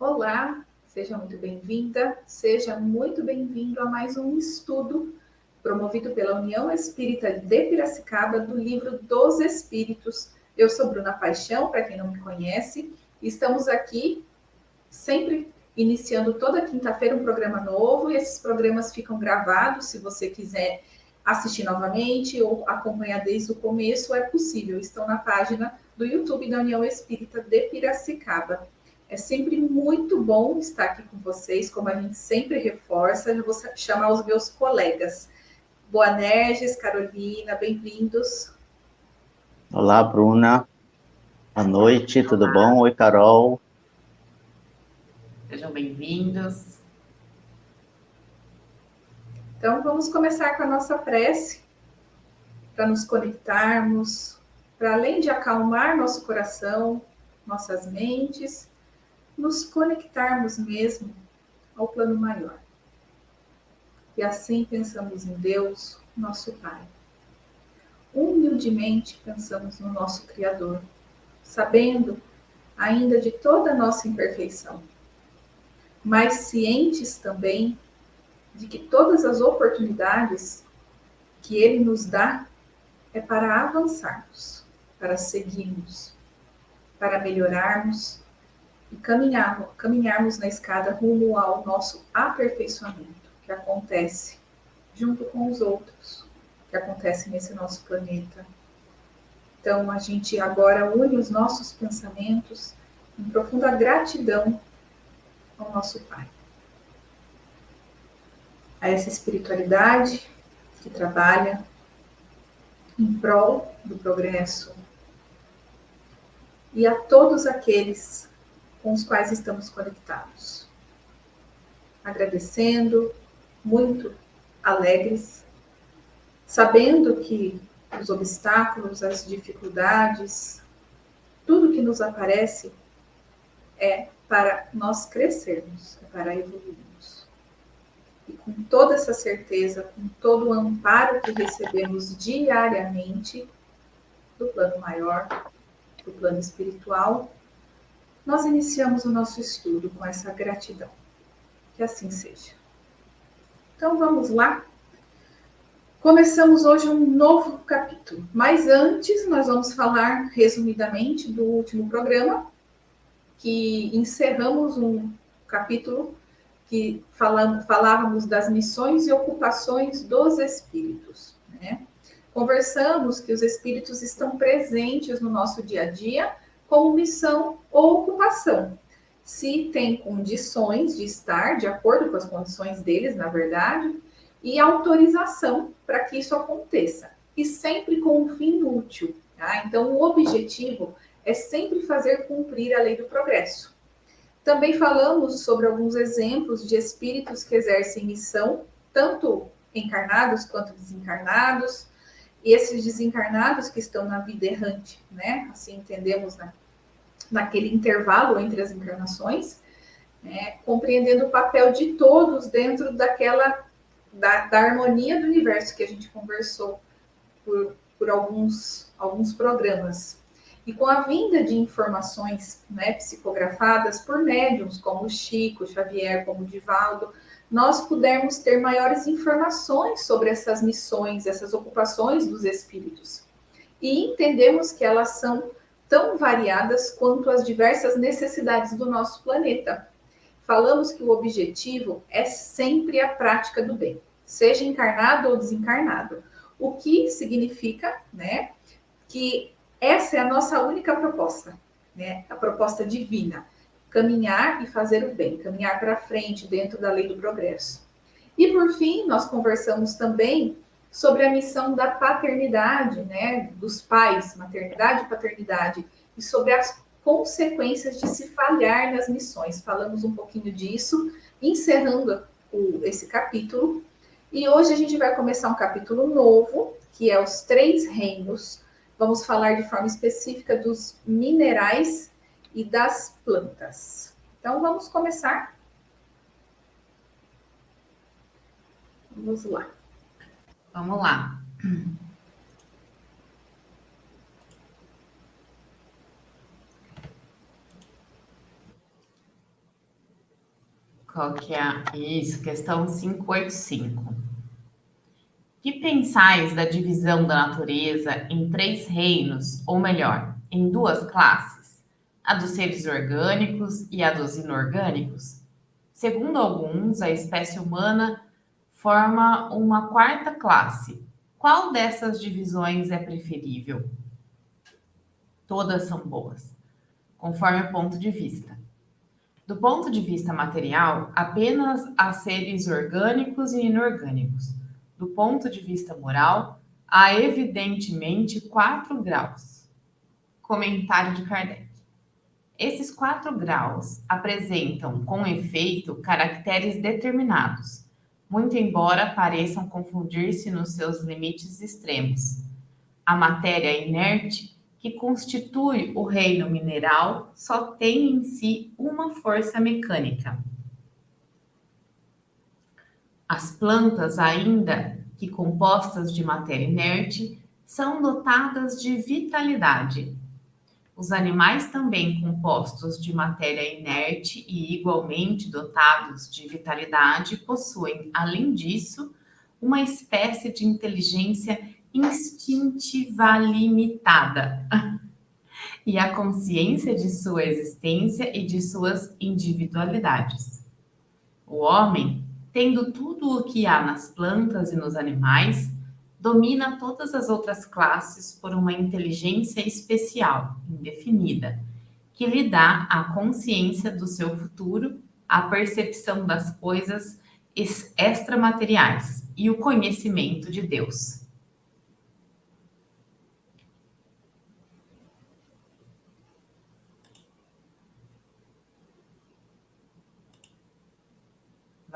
Olá, seja muito bem-vinda, seja muito bem-vindo a mais um estudo promovido pela União Espírita de Piracicaba do livro dos Espíritos. Eu sou Bruna Paixão, para quem não me conhece, e estamos aqui sempre iniciando toda quinta-feira um programa novo, e esses programas ficam gravados, se você quiser assistir novamente ou acompanhar desde o começo, é possível, estão na página do YouTube da União Espírita de Piracicaba. É sempre muito bom estar aqui com vocês, como a gente sempre reforça. Eu vou chamar os meus colegas. Boanerges, Carolina, bem-vindos. Olá, Bruna. Boa noite, tudo bom? Oi, Carol. Sejam bem-vindos. Então, vamos começar com a nossa prece, para nos conectarmos, para além de acalmar nosso coração, nossas mentes, nos conectarmos mesmo ao plano maior. E assim pensamos em Deus, nosso Pai. Humildemente pensamos no nosso Criador, sabendo ainda de toda a nossa imperfeição, mas cientes também de que todas as oportunidades que Ele nos dá é para avançarmos, para seguirmos, para melhorarmos e caminharmos na escada rumo ao nosso aperfeiçoamento, que acontece junto com os outros, que acontece nesse nosso planeta. Então, a gente agora une os nossos pensamentos em profunda gratidão ao nosso Pai. A essa espiritualidade que trabalha em prol do progresso e a todos aqueles com os quais estamos conectados. Agradecendo, muito alegres, sabendo que os obstáculos, as dificuldades, tudo que nos aparece é para nós crescermos, é para evoluirmos. E com toda essa certeza, com todo o amparo que recebemos diariamente do plano maior, do plano espiritual, nós iniciamos o nosso estudo com essa gratidão. Que assim seja. Então vamos lá. Começamos hoje um novo capítulo, mas antes nós vamos falar resumidamente do último programa, que encerramos um capítulo que falávamos das missões e ocupações dos espíritos, né? Conversamos que os espíritos estão presentes no nosso dia a dia como missão ou ocupação. Se tem condições de estar, de acordo com as condições deles, na verdade, e autorização para que isso aconteça. E sempre com um fim útil. Tá? Então, o objetivo é sempre fazer cumprir a lei do progresso. Também falamos sobre alguns exemplos de espíritos que exercem missão, tanto encarnados quanto desencarnados, e esses desencarnados que estão na vida errante, né? Assim entendemos naquele intervalo entre as encarnações, né? Compreendendo o papel de todos dentro daquela da harmonia do universo que a gente conversou por alguns programas. E com a vinda de informações, né, psicografadas por médiums como o Chico, Xavier, como o Divaldo, nós pudermos ter maiores informações sobre essas missões, essas ocupações dos espíritos. E entendemos que elas são tão variadas quanto as diversas necessidades do nosso planeta. Falamos que o objetivo é sempre a prática do bem, seja encarnado ou desencarnado. O que significa, né, que essa é a nossa única proposta, né, a proposta divina. Caminhar e fazer o bem, caminhar para frente dentro da lei do progresso. E por fim, nós conversamos também sobre a missão da paternidade, né, dos pais, maternidade e paternidade, e sobre as consequências de se falhar nas missões. Falamos um pouquinho disso, encerrando esse capítulo. E hoje a gente vai começar um capítulo novo, que é os 3 reinos. Vamos falar de forma específica dos minerais e das plantas. Então, vamos começar. Vamos lá. Vamos lá. Qual que é? Isso, questão 585. Que pensais da divisão da natureza em três reinos, ou melhor, em duas classes, a dos seres orgânicos e a dos inorgânicos? Segundo alguns, a espécie humana forma uma quarta classe. Qual dessas divisões é preferível? Todas são boas, conforme o ponto de vista. Do ponto de vista material, apenas há seres orgânicos e inorgânicos. Do ponto de vista moral, há evidentemente 4 graus. Comentário de Kardec. Esses 4 graus apresentam, com efeito, caracteres determinados, muito embora pareçam confundir-se nos seus limites extremos. A matéria inerte, que constitui o reino mineral, só tem em si uma força mecânica. As plantas, ainda que compostas de matéria inerte, são dotadas de vitalidade. Os animais, também compostos de matéria inerte e igualmente dotados de vitalidade, possuem, além disso, uma espécie de inteligência instintiva limitada e a consciência de sua existência e de suas individualidades. O homem, tendo tudo o que há nas plantas e nos animais, domina todas as outras classes por uma inteligência especial, indefinida, que lhe dá a consciência do seu futuro, a percepção das coisas extramateriais e o conhecimento de Deus.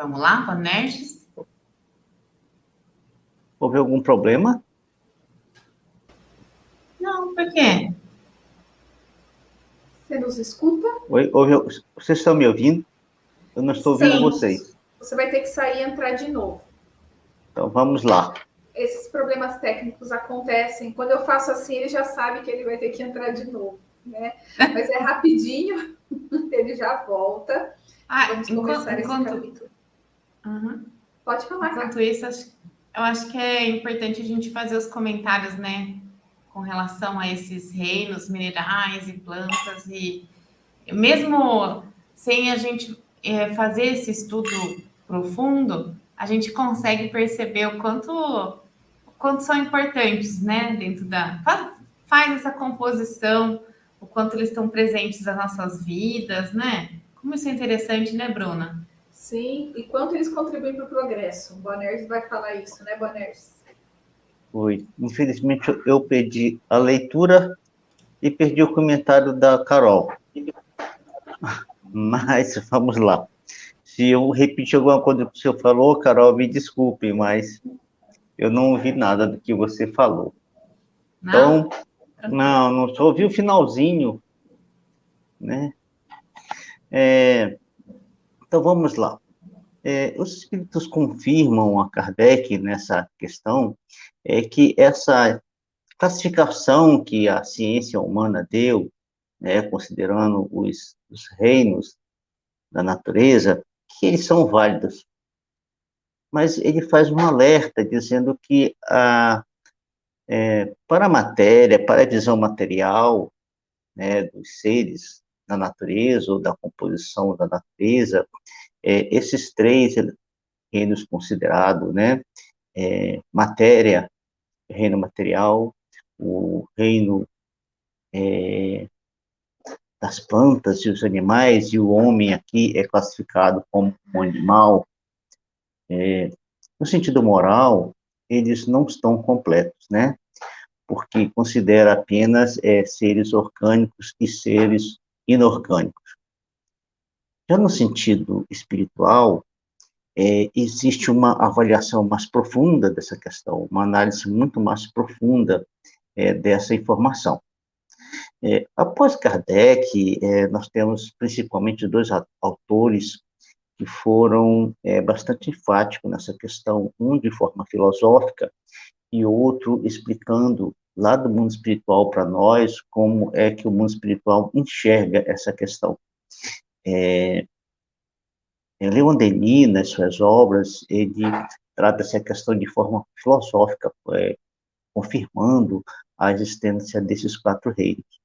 Vamos lá, Bonerges? Houve algum problema? Não, por quê? Você nos escuta? Oi, vocês estão me ouvindo? Eu não estou ouvindo vocês. Você vai ter que sair e entrar de novo. Então, vamos lá. Esses problemas técnicos acontecem. Quando eu faço assim, ele já sabe que ele vai ter que entrar de novo, né? Mas é rapidinho, ele já volta. Vamos começar esse capítulo. Uhum. Pode falar, Enquanto isso, eu acho que é importante a gente fazer os comentários, né? Com relação a esses reinos minerais e plantas. E mesmo sem a gente fazer esse estudo profundo, a gente consegue perceber o quanto são importantes, né? Dentro da... Faz essa composição, o quanto eles estão presentes nas nossas vidas, né? Como isso é interessante, né, Bruna? Sim, e quanto eles contribuem para o progresso. O Bonerges vai falar isso, né, Bonerges? Oi. Infelizmente, eu perdi a leitura e perdi o comentário da Carol. Mas, vamos lá. Se eu repetir alguma coisa que o senhor falou, Carol, me desculpe, mas eu não ouvi nada do que você falou. Então, não só ouvi o finalzinho, né? Então, vamos lá. Os espíritos confirmam a Kardec nessa questão que essa classificação que a ciência humana deu, né, considerando os reinos da natureza, que eles são válidos. Mas ele faz um alerta dizendo que para a matéria, para a visão material, né, dos seres da natureza ou da composição da natureza, esses três reinos considerados, né, matéria, reino material, o reino das plantas e os animais, e o homem aqui é classificado como um animal. No sentido moral, eles não estão completos, né? Porque considera apenas seres orgânicos e seres inorgânicos. Já no sentido espiritual, existe uma avaliação mais profunda dessa questão, uma análise muito mais profunda dessa informação. Após Kardec, nós temos principalmente dois autores que foram bastante enfáticos nessa questão, um de forma filosófica e outro explicando lá do mundo espiritual para nós como é que o mundo espiritual enxerga essa questão. Leon Denis, nas suas obras, ele trata essa questão de forma filosófica, confirmando a existência desses 4 reinos.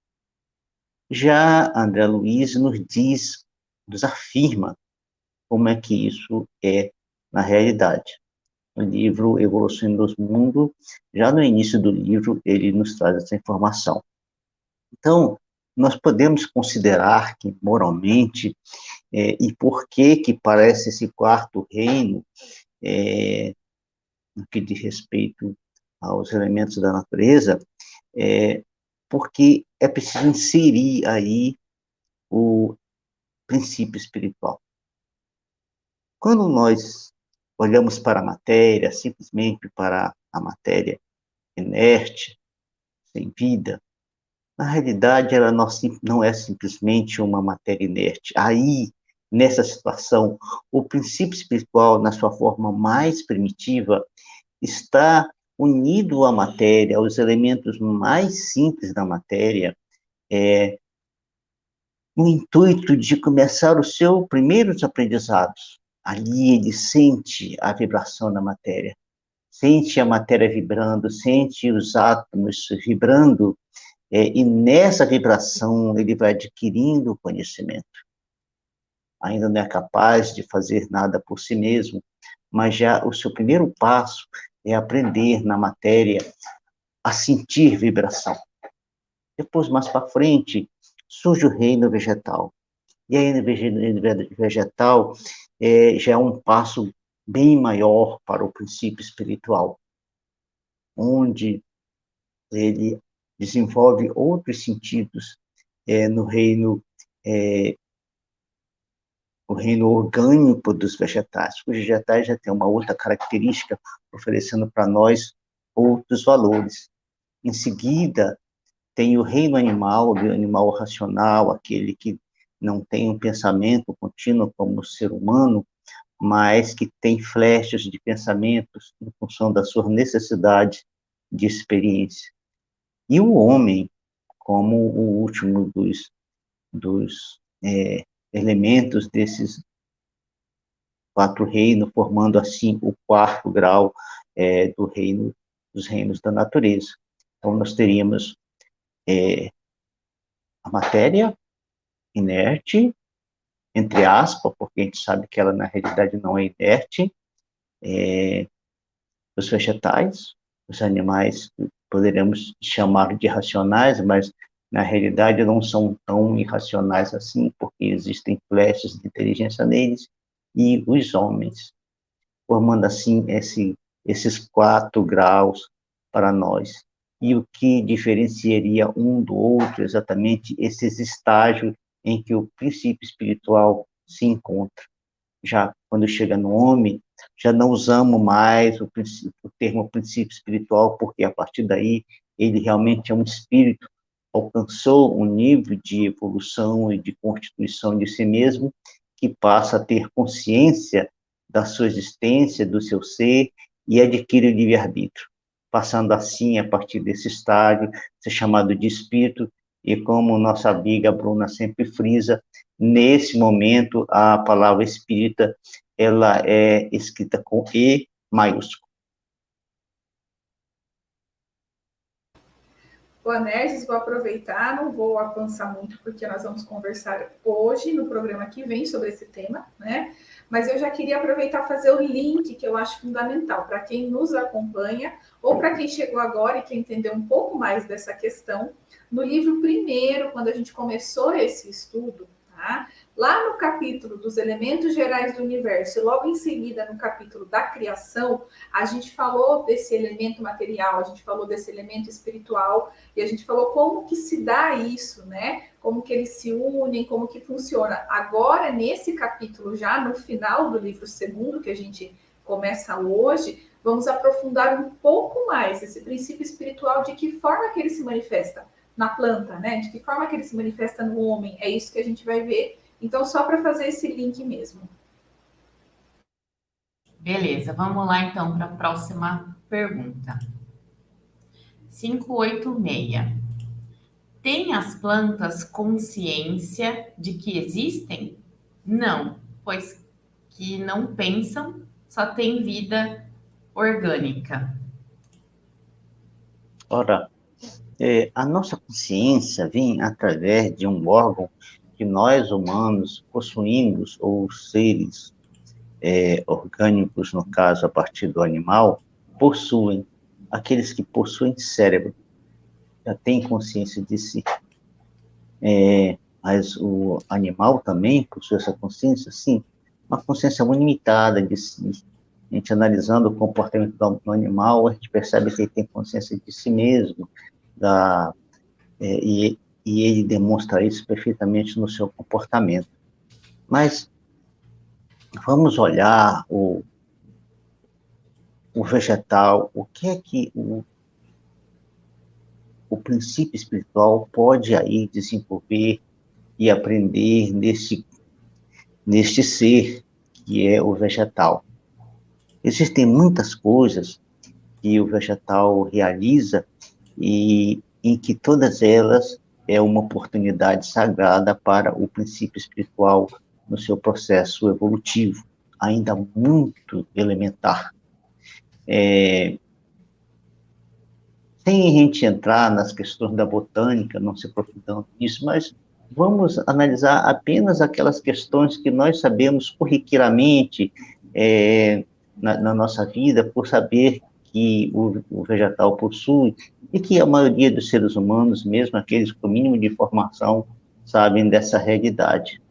Já André Luiz nos afirma como é que isso é na realidade. No livro Evolução dos Mundos, já no início do livro, ele nos traz essa informação. Então, nós podemos considerar que, moralmente, e por que parece esse 4º reino, no que diz respeito aos elementos da natureza, porque é preciso inserir aí o princípio espiritual. Quando nós olhamos para a matéria, simplesmente para a matéria inerte, sem vida, na realidade ela não é simplesmente uma matéria inerte. Aí, nessa situação, o princípio espiritual, na sua forma mais primitiva, está unido à matéria, aos elementos mais simples da matéria, no intuito de começar os seus primeiros aprendizados. Ali ele sente a vibração da matéria, sente a matéria vibrando, sente os átomos vibrando, e nessa vibração ele vai adquirindo conhecimento. Ainda não é capaz de fazer nada por si mesmo, mas já o seu primeiro passo é aprender na matéria a sentir vibração. Depois, mais para frente, surge o reino vegetal. E aí, no reino vegetal, já é um passo bem maior para o princípio espiritual, onde ele desenvolve outros sentidos no reino, o reino orgânico dos vegetais. Os vegetais já têm uma outra característica, oferecendo para nós outros valores. Em seguida, tem o reino animal, o animal racional, aquele que não tem um pensamento contínuo como o ser humano, mas que tem flechas de pensamentos em função da sua necessidade de experiência. E o homem, como o último dos elementos desses 4 reinos, formando assim o 4º grau dos reinos da natureza. Então, nós teríamos a matéria inerte, entre aspas, porque a gente sabe que ela, na realidade, não é inerte, os vegetais, os animais, poderíamos chamar de racionais, mas, na realidade, não são tão irracionais assim, porque existem flechas de inteligência neles, e os homens, formando, assim, esses 4 graus para nós. E o que diferenciaria um do outro, exatamente esses estágios em que o princípio espiritual se encontra. Já quando chega no homem, já não usamos mais o termo princípio espiritual, porque a partir daí ele realmente é um espírito, alcançou um nível de evolução e de constituição de si mesmo, que passa a ter consciência da sua existência, do seu ser, e adquire o livre-arbítrio, passando assim, a partir desse estágio, ser chamado de espírito, e como nossa amiga Bruna sempre frisa, nesse momento, a palavra espírita, ela é escrita com E maiúsculo. Boa, Nerges, vou aproveitar, não vou avançar muito, porque nós vamos conversar hoje, no programa que vem, sobre esse tema, né? Mas eu já queria aproveitar e fazer o link, que eu acho fundamental, para quem nos acompanha, ou para quem chegou agora e quer entender um pouco mais dessa questão. No livro primeiro, quando a gente começou esse estudo, tá? Lá no capítulo dos elementos gerais do universo, e logo em seguida no capítulo da criação, a gente falou desse elemento material, a gente falou desse elemento espiritual, e a gente falou como que se dá isso, né? Como que eles se unem, como que funciona. Agora, nesse capítulo, já no final do livro segundo, que a gente começa hoje, vamos aprofundar um pouco mais esse princípio espiritual, de que forma que ele se manifesta na planta, né? De que forma que ele se manifesta no homem. É isso que a gente vai ver. Então, só para fazer esse link mesmo. Beleza, vamos lá então para a próxima pergunta. 586. Tem as plantas consciência de que existem? Não, pois que não pensam, só têm vida orgânica? Ora, a nossa consciência vem através de um órgão que nós humanos possuímos, ou seres orgânicos, no caso, a partir do animal, possuem. Aqueles que possuem cérebro já têm consciência de si. Mas o animal também possui essa consciência, sim, uma consciência muito limitada de si. A gente analisando o comportamento do animal, a gente percebe que ele tem consciência de si mesmo, e ele demonstra isso perfeitamente no seu comportamento. Mas vamos olhar o vegetal, o que é que o princípio espiritual pode aí desenvolver e aprender neste ser que é o vegetal. Existem muitas coisas que o vegetal realiza e em que todas elas é uma oportunidade sagrada para o princípio espiritual no seu processo evolutivo, ainda muito elementar. Sem a gente entrar nas questões da botânica, não se aprofundando nisso, mas vamos analisar apenas aquelas questões que nós sabemos corriqueiramente na nossa vida, por saber que o vegetal possui, e que a maioria dos seres humanos, mesmo aqueles com o mínimo de informação, sabem dessa realidade.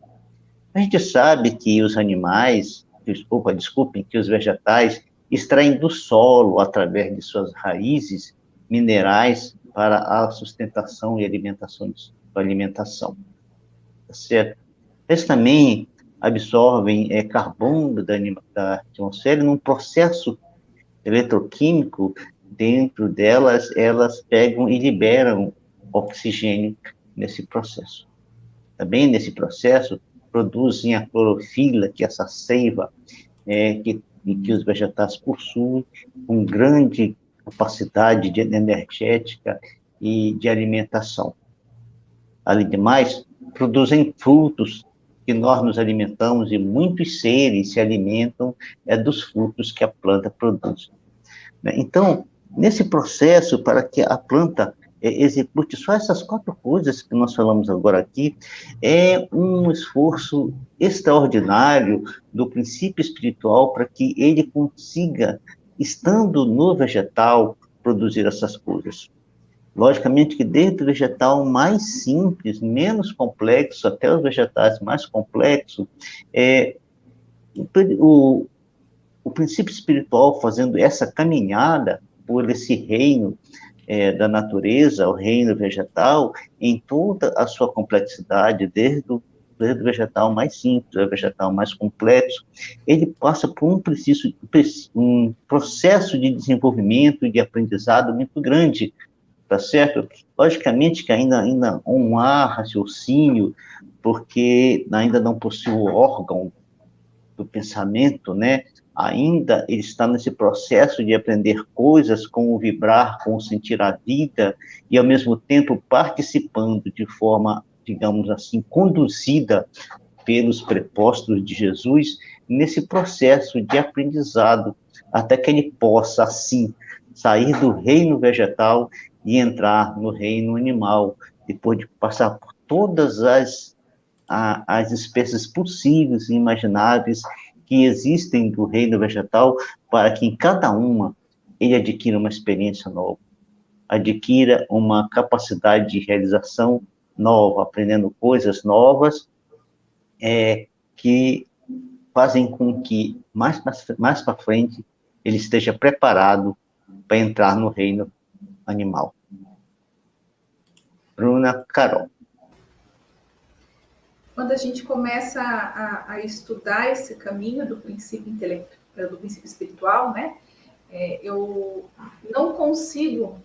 A gente sabe que os animais, desculpem, que os vegetais extraem do solo, através de suas raízes, minerais para a sustentação e alimentação. Tá certo? Eles também absorvem carbono da atmosfera num processo eletroquímico. Dentro delas, elas pegam e liberam oxigênio nesse processo. Também nesse processo, produzem a clorofila, que é essa seiva que os vegetais possuem, com grande capacidade energética e de alimentação. Além de mais, produzem frutos que nós nos alimentamos, e muitos seres se alimentam dos frutos que a planta produz. Então, nesse processo, para que a planta execute só essas 4 coisas que nós falamos agora aqui, é um esforço extraordinário do princípio espiritual para que ele consiga, estando no vegetal, produzir essas coisas. Logicamente que desde o vegetal mais simples, menos complexo, até os vegetais mais complexos, o princípio espiritual fazendo essa caminhada por esse reino da natureza, o reino vegetal, em toda a sua complexidade, desde o vegetal mais simples ao vegetal mais complexo, ele passa por um processo de desenvolvimento e de aprendizado muito grande, tá certo? Logicamente que ainda não há raciocínio, porque ainda não possui o órgão do pensamento, né? Ainda ele está nesse processo de aprender coisas, como vibrar, como sentir a vida, e ao mesmo tempo participando de forma, digamos assim, conduzida pelos prepostos de Jesus, nesse processo de aprendizado, até que ele possa, assim, sair do reino vegetal e entrar no reino animal, depois de passar por todas as espécies possíveis e imagináveis que existem do reino vegetal, para que em cada uma ele adquira uma experiência nova, adquira uma capacidade de realização nova, aprendendo coisas novas, que fazem com que mais para frente ele esteja preparado para entrar no reino animal. Bruna, Carol. Quando a gente começa a estudar esse caminho do princípio intelectual, do princípio espiritual, né? Eu não consigo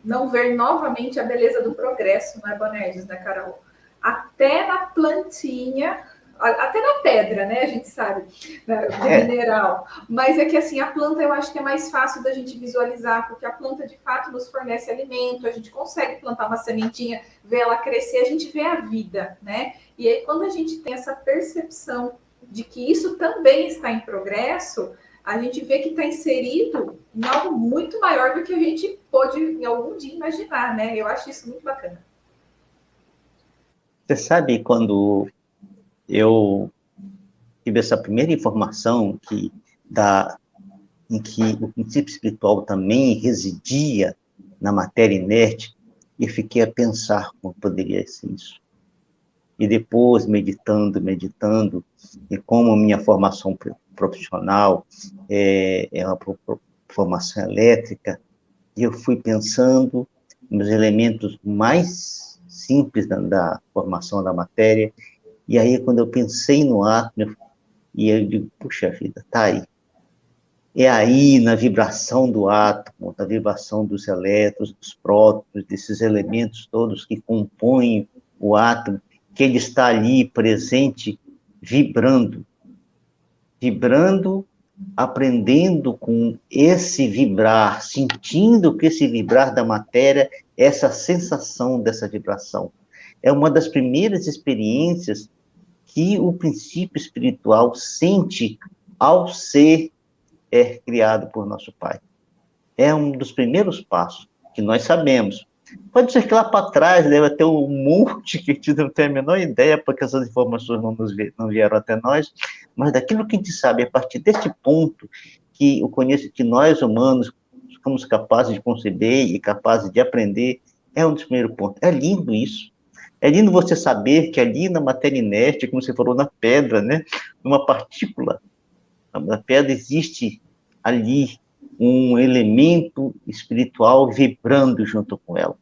não ver novamente a beleza do progresso, não é, Bonerges, né, Carol? Até na plantinha, até na pedra, né, a gente sabe, né, do mineral. Mas é que, assim, a planta eu acho que é mais fácil da gente visualizar, porque a planta, de fato, nos fornece alimento, a gente consegue plantar uma sementinha, ver ela crescer, a gente vê a vida, né? E aí, quando a gente tem essa percepção de que isso também está em progresso, a gente vê que está inserido em algo muito maior do que a gente pode em algum dia imaginar, né? Eu acho isso muito bacana. Você sabe quando eu tive essa primeira informação em que o princípio espiritual também residia na matéria inerte, e fiquei a pensar como poderia ser isso. E depois, meditando, e como minha formação profissional é uma formação elétrica, e eu fui pensando nos elementos mais simples da formação da matéria, e aí quando eu pensei no átomo, e eu digo, puxa vida, tá aí. É aí, na vibração do átomo, na vibração dos elétrons, dos prótons, desses elementos todos que compõem o átomo, que ele está ali presente, vibrando, aprendendo com esse vibrar, sentindo que esse vibrar da matéria, essa sensação dessa vibração. É uma das primeiras experiências que o princípio espiritual sente ao ser criado por nosso Pai. É um dos primeiros passos que nós sabemos. Pode ser que lá para trás deve ter um monte que a gente não tem a menor ideia, porque essas informações não vieram até nós, mas daquilo que a gente sabe, a partir deste ponto, que que nós humanos somos capazes de conceber e capazes de aprender, é um dos primeiros pontos. É lindo isso. É lindo você saber que ali na matéria inerte, como você falou, na pedra, né, numa partícula, na pedra existe ali um elemento espiritual vibrando junto com ela.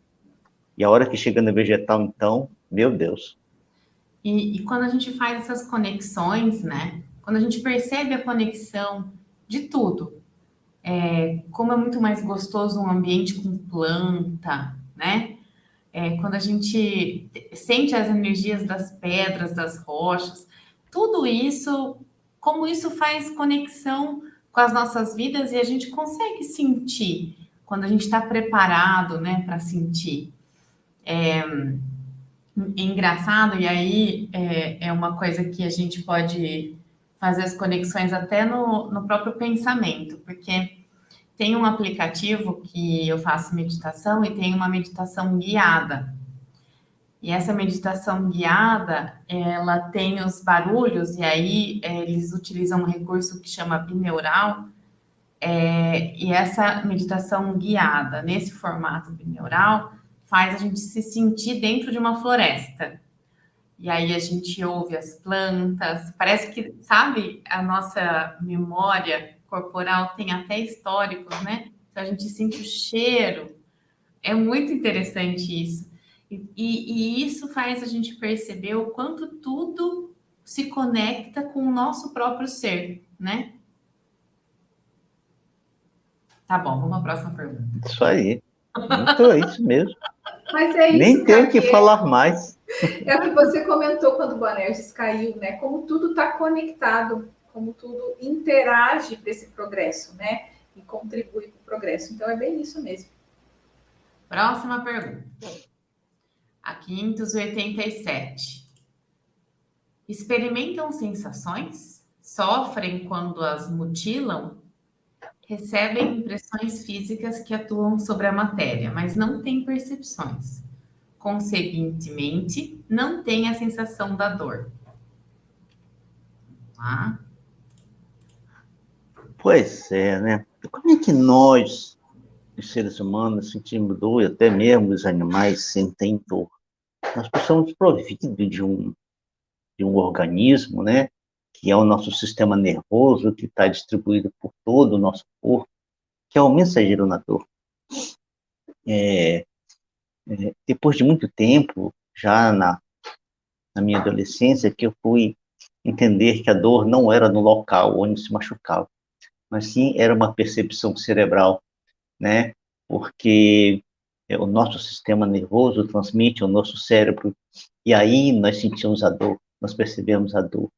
E a hora que chega no vegetal, então, meu Deus. E quando a gente faz essas conexões, né? Quando a gente percebe a conexão de tudo, como é muito mais gostoso um ambiente com planta, né? Quando a gente sente as energias das pedras, das rochas, tudo isso, como isso faz conexão com as nossas vidas e a gente consegue sentir quando a gente está preparado, né, para sentir. É engraçado, e aí é uma coisa que a gente pode fazer as conexões até no próprio pensamento, porque tem um aplicativo que eu faço meditação e tem uma meditação guiada. E essa meditação guiada, ela tem os barulhos, e aí eles utilizam um recurso que chama bineural, e essa meditação guiada, nesse formato bineural, faz a gente se sentir dentro de uma floresta. E aí a gente ouve as plantas, parece que, sabe, a nossa memória corporal tem até históricos, né? Então a gente sente o cheiro. É muito interessante isso. E isso faz a gente perceber o quanto tudo se conecta com o nosso próprio ser, né? Tá bom, vamos à próxima pergunta. Isso aí. Então é isso mesmo. Mas é isso, nem tenho que falar mais. É o que você comentou quando o Boanerges caiu, né? Como tudo está conectado, como tudo interage para esse progresso, né? E contribui para o progresso. Então é bem isso mesmo. Próxima pergunta. A 587. Experimentam sensações? Sofrem quando as mutilam? Recebem impressões físicas que atuam sobre a matéria, mas não têm percepções. Consequentemente, não têm a sensação da dor. Ah. Pois é, né? Como é que nós, os seres humanos, sentimos dor, e até mesmo os animais sentem dor? Nós somos providos de um organismo, né? Que é o nosso sistema nervoso, que está distribuído por todo o nosso corpo, que é o mensageiro na dor. Depois de muito tempo, já na minha adolescência, que eu fui entender que a dor não era no local onde se machucava, mas sim era uma percepção cerebral, né? Porque o nosso sistema nervoso transmite ao nosso cérebro, e aí nós sentimos a dor, nós percebemos a dor,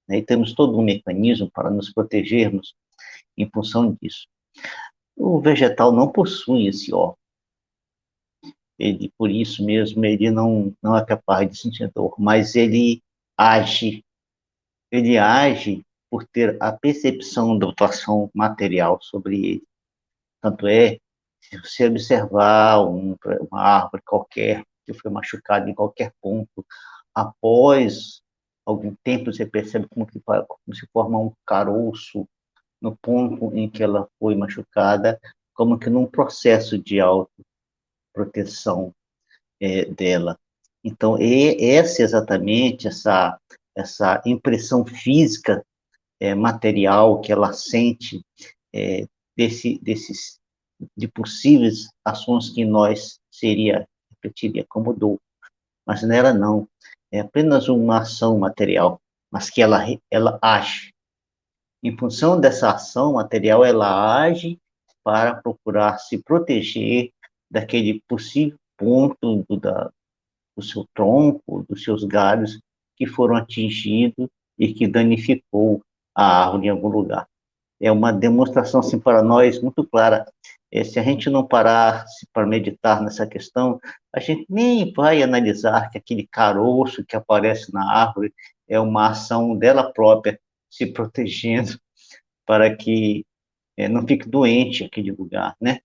né? E temos todo um mecanismo para nos protegermos em função disso. O vegetal não possui esse órgão. Ele, por isso mesmo, ele não é capaz de sentir dor, mas ele age ele age por ter a percepção da atuação material sobre ele. Tanto é, se você observar uma árvore qualquer, que foi machucada em qualquer ponto, após algum tempo você percebe como se forma um caroço no ponto em que ela foi machucada, como que num processo de autoproteção dela. Então, essa exatamente, essa impressão física, material que ela sente, desses de possíveis ações que nós repetiria como dor, mas não era não, é apenas uma ação material, mas que ela age. Em função dessa ação material, ela age para procurar se proteger daquele possível ponto do seu tronco, dos seus galhos que foram atingidos e que danificou a árvore em algum lugar. É uma demonstração, assim, para nós, muito clara. Se a gente não parar para meditar nessa questão, a gente nem vai analisar que aquele caroço que aparece na árvore é uma ação dela própria, se protegendo para que não fique doente aquele lugar, né?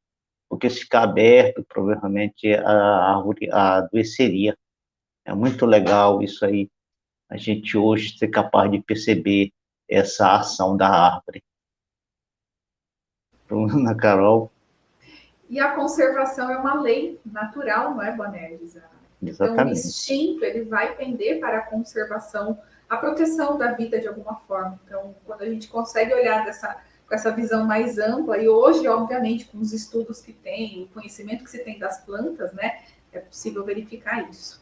Porque se ficar aberto, provavelmente a árvore adoeceria. É muito legal isso aí, a gente hoje ser capaz de perceber essa ação da árvore. Ana Carol. E a conservação é uma lei natural, não é, Bonelis? Então, o instinto, ele vai pender para a conservação, a proteção da vida de alguma forma. Então, quando a gente consegue olhar com essa visão mais ampla, e hoje, obviamente, com os estudos que tem, o conhecimento que se tem das plantas, né, é possível verificar isso.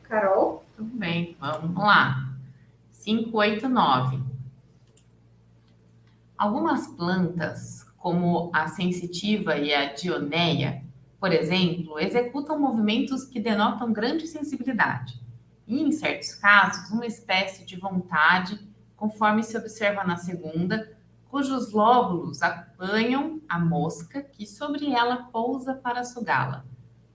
Carol? Tudo bem, vamos lá. 589. Algumas plantas, como a sensitiva e a dioneia, por exemplo, executam movimentos que denotam grande sensibilidade e, em certos casos, uma espécie de vontade, conforme se observa na segunda, cujos lóbulos apanham a mosca que sobre ela pousa para sugá-la,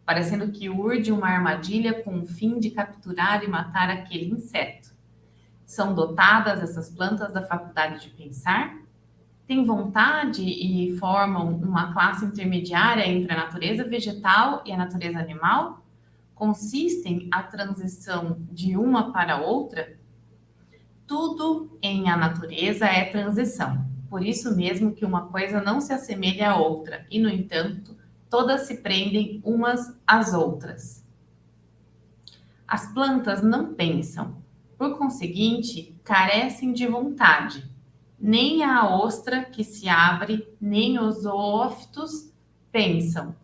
parecendo que urde uma armadilha com o fim de capturar e matar aquele inseto. São dotadas essas plantas da faculdade de pensar? Têm vontade e formam uma classe intermediária entre a natureza vegetal e a natureza animal? Consistem a transição de uma para outra? Tudo em a natureza é transição. Por isso mesmo que uma coisa não se assemelha à outra, e, no entanto, todas se prendem umas às outras. As plantas não pensam, por conseguinte, carecem de vontade. Nem a ostra que se abre, nem os zoófitos pensam.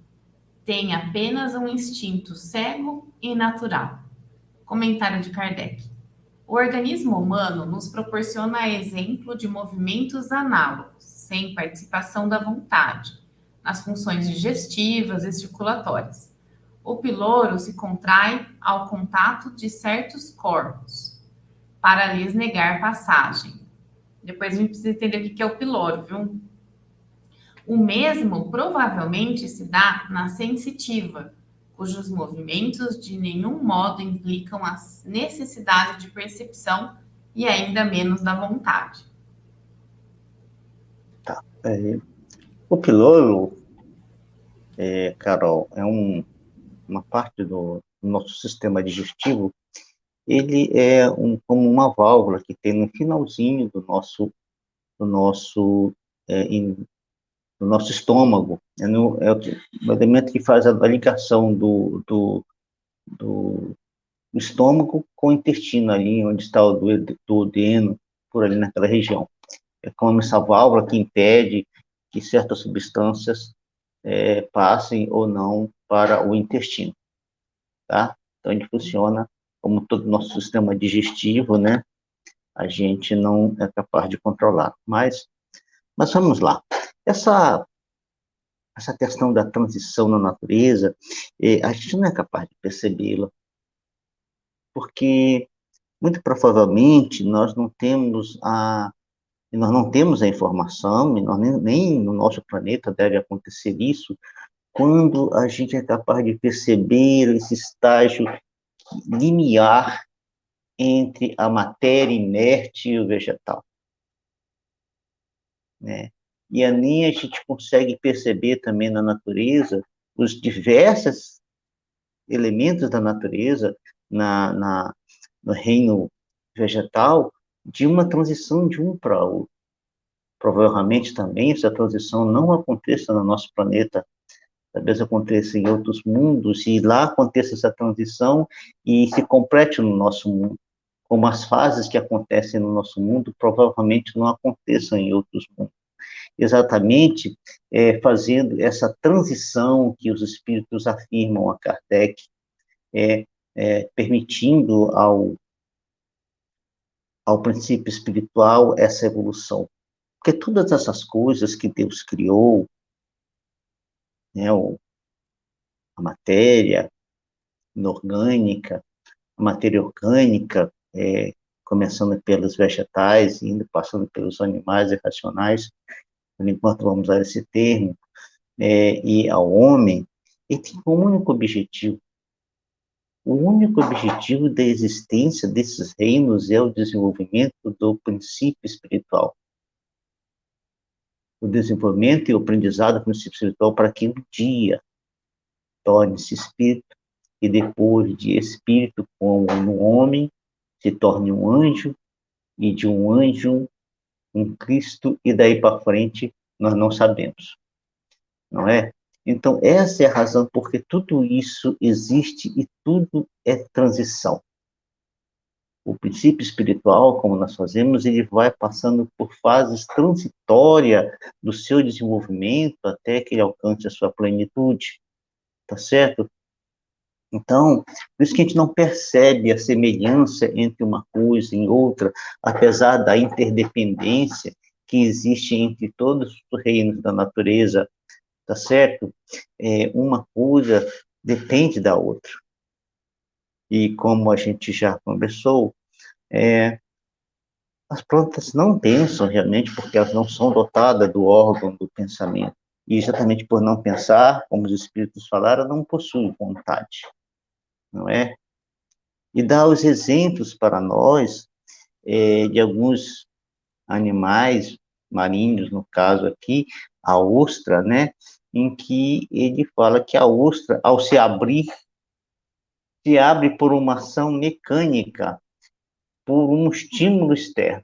Tem apenas um instinto cego e natural. Comentário de Kardec. O organismo humano nos proporciona exemplo de movimentos análogos, sem participação da vontade, nas funções digestivas e circulatórias. O piloro se contrai ao contato de certos corpos, para lhes negar passagem. Depois a gente precisa entender o que é o piloro, viu? O mesmo provavelmente se dá na sensitiva, cujos movimentos de nenhum modo implicam a necessidade de percepção e ainda menos da vontade. Tá. O piloro, Carol, é uma parte do nosso sistema digestivo. Ele é como uma válvula que tem no finalzinho do nosso estômago. É o elemento que faz a ligação do estômago com o intestino, ali onde está o duodeno, por ali naquela região. É como essa válvula que impede que certas substâncias passem ou não para o intestino, tá? Então, ele funciona como todo o nosso sistema digestivo, né? A gente não é capaz de controlar. Mas vamos lá. Essa questão da transição na natureza, a gente não é capaz de percebê-la, porque, muito provavelmente, nós não temos a informação, e nós nem no nosso planeta deve acontecer isso, quando a gente é capaz de perceber esse estágio limiar entre a matéria inerte e o vegetal, né? E ali a gente consegue perceber também na natureza os diversos elementos da natureza no reino vegetal, de uma transição de um para outro. Provavelmente também essa transição não aconteça no nosso planeta, talvez aconteça em outros mundos, e lá aconteça essa transição e se complete no nosso mundo. Como as fases que acontecem no nosso mundo provavelmente não aconteçam em outros mundos. Exatamente fazendo essa transição que os espíritos afirmam a Kardec, permitindo ao princípio espiritual essa evolução. Porque todas essas coisas que Deus criou, né, a matéria inorgânica, a matéria orgânica, começando pelos vegetais, indo passando pelos animais irracionais, por enquanto vamos usar esse termo, e ao homem, ele tem um único objetivo. O único objetivo da existência desses reinos é o desenvolvimento do princípio espiritual. O desenvolvimento e o aprendizado do princípio espiritual para que um dia torne-se espírito e depois de espírito como um homem se torne um anjo e de um anjo um Cristo e daí para frente nós não sabemos, não é? Então essa é a razão porque tudo isso existe e tudo é transição. O princípio espiritual, como nós fazemos, ele vai passando por fases transitórias do seu desenvolvimento até que ele alcance a sua plenitude, tá certo? Então, por isso que a gente não percebe a semelhança entre uma coisa e outra, apesar da interdependência que existe entre todos os reinos da natureza, tá certo? Uma coisa depende da outra. E como a gente já conversou, as plantas não pensam realmente porque elas não são dotadas do órgão do pensamento. E exatamente por não pensar, como os espíritos falaram, não possuem vontade, não é? E dá os exemplos para nós de alguns animais marinhos, no caso aqui, a ostra, né? Em que ele fala que a ostra, ao se abrir, se abre por uma ação mecânica, por um estímulo externo,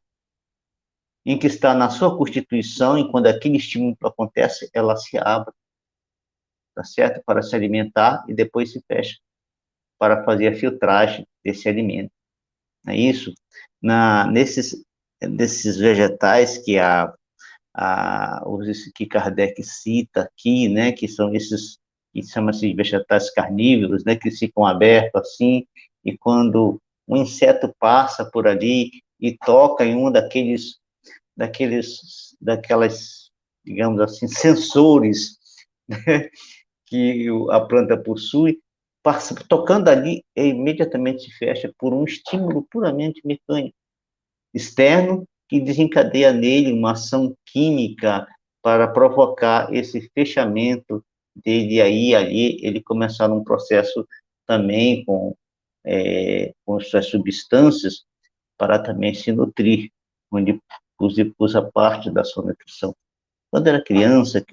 em que está na sua constituição, e quando aquele estímulo acontece, ela se abre, tá certo? Para se alimentar e depois se fecha, para fazer a filtragem desse alimento. Não é isso? Nesses vegetais que Kardec cita aqui, né, que são esses que chama-se vegetais carnívoros, né, que ficam abertos assim, e quando um inseto passa por ali e toca em um daquelas, digamos assim, sensores, né, que a planta possui, passa, tocando ali, e imediatamente se fecha por um estímulo puramente mecânico, externo, que desencadeia nele uma ação química para provocar esse fechamento dele, aí ali ele começar um processo também com suas substâncias para também se nutrir, onde usa parte da sua nutrição. Quando era criança,